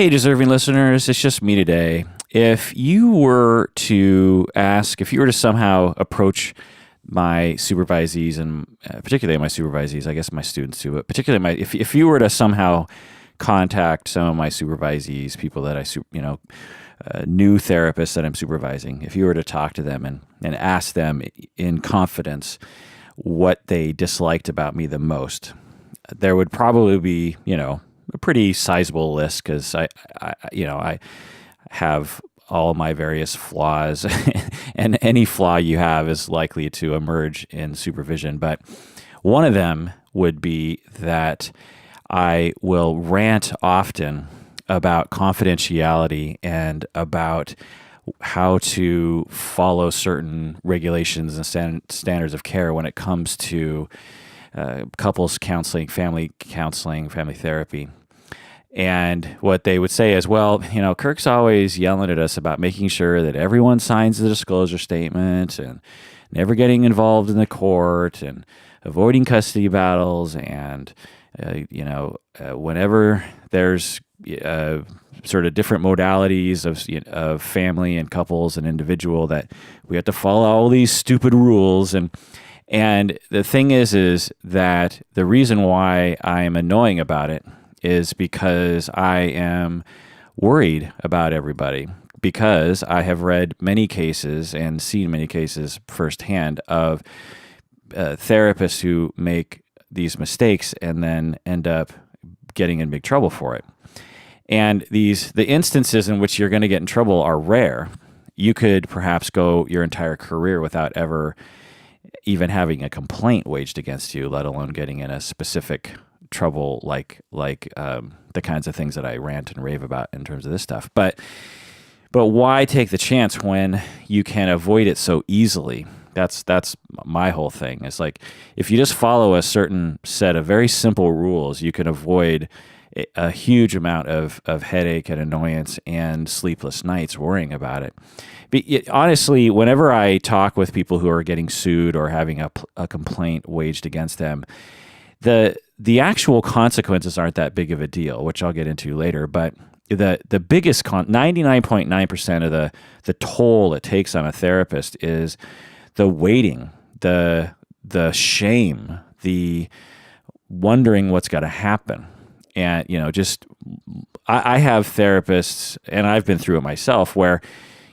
Hey, deserving listeners, it's just me today. If you were to somehow approach my supervisees and particularly my supervisees, I guess my students too, but particularly if you were to somehow contact some of my supervisees, people that new therapists that I'm supervising, if you were to talk to them and ask them in confidence what they disliked about me the most, there would probably be, a pretty sizable list because I have all my various flaws and any flaw you have is likely to emerge in supervision. But one of them would be that I will rant often about confidentiality and about how to follow certain regulations and standards of care when it comes to couples counseling, family therapy. And what they would say is, well, Kirk's always yelling at us about making sure that everyone signs the disclosure statement and never getting involved in the court and avoiding custody battles. And, whenever there's sort of different modalities of family and couples and individual, that we have to follow all these stupid rules. And the thing is that the reason why I am annoying about it is because I am worried about everybody, because I have read many cases and seen many cases firsthand of therapists who make these mistakes and then end up getting in big trouble for it. And the instances in which you're going to get in trouble are rare. You could perhaps go your entire career without ever even having a complaint waged against you, let alone getting in a specific trouble like the kinds of things that I rant and rave about in terms of this stuff. But why take the chance when you can avoid it so easily? That's my whole thing. It's like, if you just follow a certain set of very simple rules, you can avoid a huge amount of headache and annoyance and sleepless nights worrying about it. Honestly, whenever I talk with people who are getting sued or having a complaint waged against them, the actual consequences aren't that big of a deal, which I'll get into later. But the biggest 99.9% of the toll it takes on a therapist is the waiting, the shame, the wondering what's going to happen. And, I have therapists, and I've been through it myself, where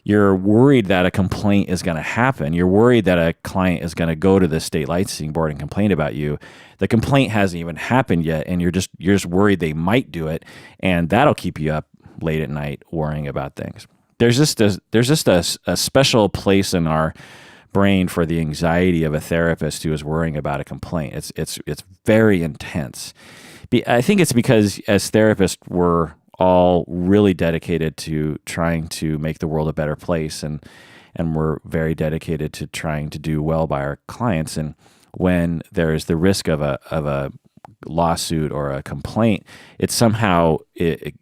you're worried that a complaint is going to happen. You're worried that a client is going to go to the state licensing board and complain about you. The complaint hasn't even happened yet, and you're just worried they might do it, and that'll keep you up late at night worrying about things. There's just a special place in our brain for the anxiety of a therapist who is worrying about a complaint. It's very intense. I think it's because as therapists, we're all really dedicated to trying to make the world a better place, and we're very dedicated to trying to do well by our clients. And when there is the risk of a lawsuit or a complaint, it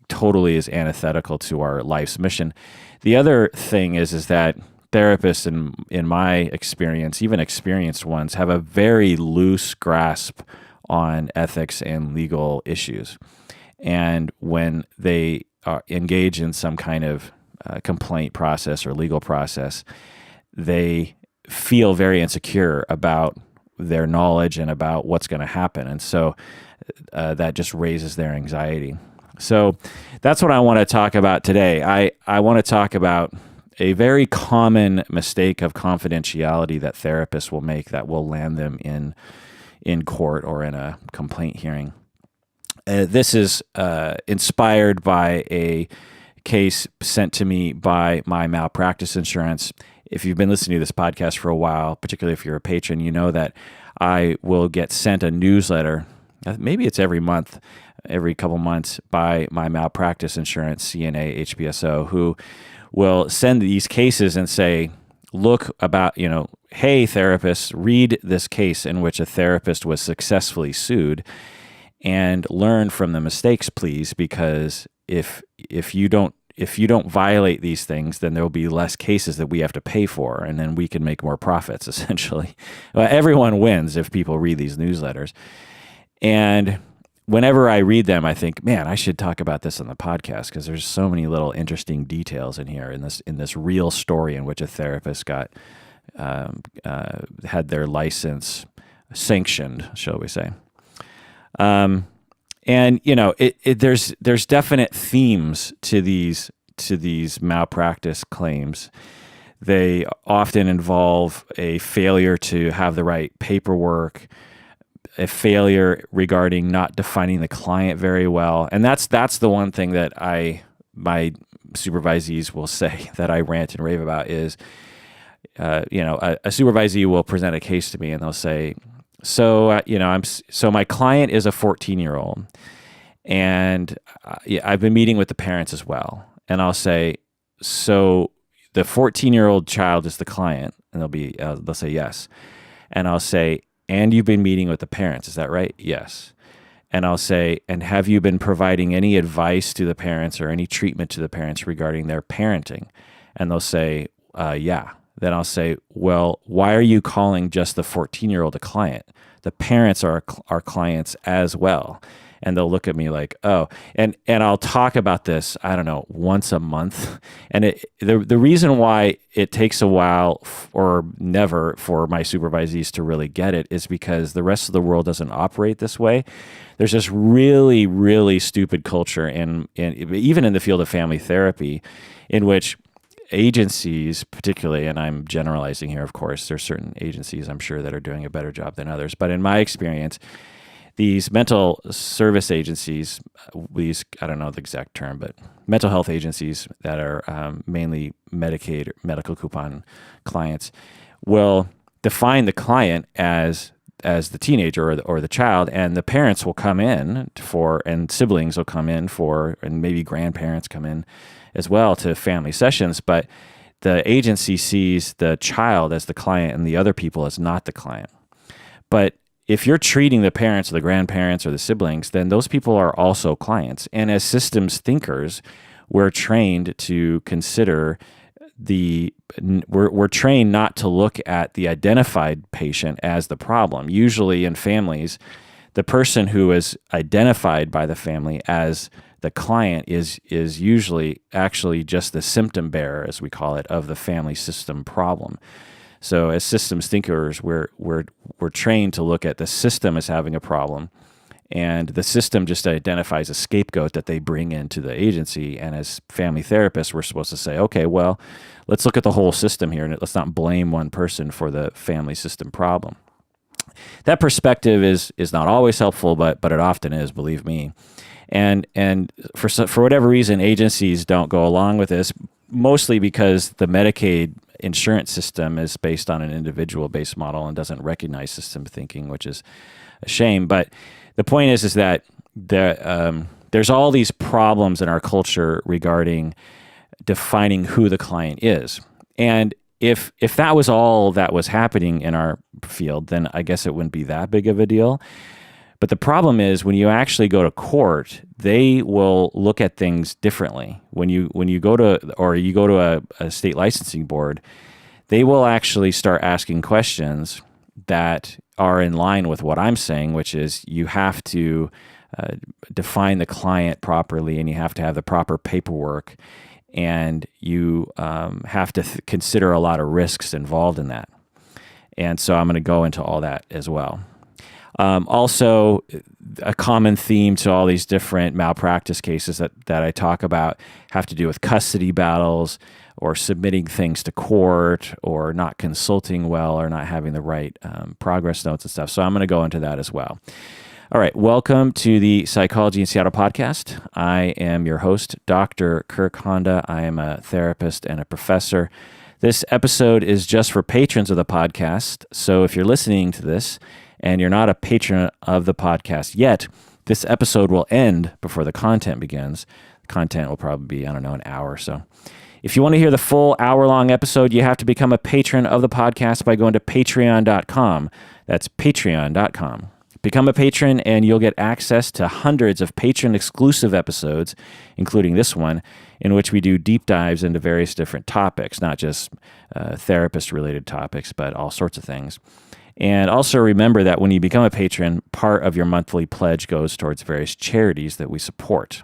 totally is antithetical to our life's mission. The other thing is that therapists, in my experience, even experienced ones, have a very loose grasp on ethics and legal issues. And when they engage in some kind of complaint process or legal process, they feel very insecure about their knowledge and about what's going to happen. And so that just raises their anxiety. So that's what I want to talk about today. I want to talk about a very common mistake of confidentiality that therapists will make that will land them in court or in a complaint hearing. This is inspired by a case sent to me by my malpractice insurance. If you've been listening to this podcast for a while, particularly if you're a patron, you know that I will get sent a newsletter. Maybe it's every month, every couple months, by my malpractice insurance, CNA, HPSO, who will send these cases and say, look about, hey, therapists, read this case in which a therapist was successfully sued and learn from the mistakes, please, because if you don't violate these things, then there will be less cases that we have to pay for, and then we can make more profits, essentially. Well, everyone wins if people read these newsletters. And whenever I read them, I think, man, I should talk about this on the podcast because there's so many little interesting details in here in this real story in which a therapist got had their license sanctioned, shall we say. And there's definite themes to these malpractice claims. They often involve a failure to have the right paperwork, a failure regarding not defining the client very well. And that's the one thing that my supervisees will say that I rant and rave about is, a supervisee will present a case to me and they'll say, so my client is a 14-year-old and I've been meeting with the parents as well. And I'll say, so the 14-year-old child is the client, and they'll say yes. And I'll say, and you've been meeting with the parents, is that right? Yes. And I'll say, and have you been providing any advice to the parents or any treatment to the parents regarding their parenting? And they'll say, yeah. Then I'll say, well, why are you calling just the 14-year-old a client? The parents are clients as well. And they'll look at me like, oh, and I'll talk about this, I don't know, once a month. And the reason why it takes a while or never for my supervisees to really get it is because the rest of the world doesn't operate this way. There's this really, really stupid culture, and even in the field of family therapy, in which agencies, particularly, and I'm generalizing here, of course, there's certain agencies I'm sure that are doing a better job than others, but in my experience, these mental service agencies, I don't know the exact term, but mental health agencies that are mainly Medicaid or medical coupon clients will define the client as the teenager or the child, and the parents will come in and siblings will come in and maybe grandparents come in as well to family sessions, but the agency sees the child as the client and the other people as not the client. But if you're treating the parents or the grandparents or the siblings, then those people are also clients. And as systems thinkers, we're trained to consider we're trained not to look at the identified patient as the problem. Usually in families, the person who is identified by the family as the client is usually actually just the symptom bearer, as we call it, of the family system problem. So as systems thinkers, we're trained to look at the system as having a problem, and the system just identifies a scapegoat that they bring into the agency. And as family therapists, we're supposed to say, okay, well, let's look at the whole system here, and let's not blame one person for the family system problem. That perspective is not always helpful, but it often is, believe me. And for whatever reason, agencies don't go along with this, mostly because the Medicaid insurance system is based on an individual-based model and doesn't recognize system thinking, which is a shame. But the point is that there's all these problems in our culture regarding defining who the client is. And if that was all that was happening in our field, then I guess it wouldn't be that big of a deal. But the problem is when you actually go to court, they will look at things differently. When you go to a state licensing board, they will actually start asking questions that are in line with what I'm saying, which is you have to define the client properly, and you have to have the proper paperwork, and you have to consider a lot of risks involved in that. And so I'm going to go into all that as well. Also, a common theme to all these different malpractice cases that I talk about have to do with custody battles or submitting things to court or not consulting well or not having the right progress notes and stuff. So I'm going to go into that as well. All right. Welcome to the Psychology in Seattle podcast. I am your host, Dr. Kirk Honda. I am a therapist and a professor. This episode is just for patrons of the podcast. So if you're listening to this and you're not a patron of the podcast yet, this episode will end before the content begins. The content will probably be, an hour or so. If you want to hear the full hour-long episode, you have to become a patron of the podcast by going to patreon.com. That's patreon.com. Become a patron and you'll get access to hundreds of patron-exclusive episodes, including this one, in which we do deep dives into various different topics, not just therapist-related topics, but all sorts of things. And also remember that when you become a patron, part of your monthly pledge goes towards various charities that we support.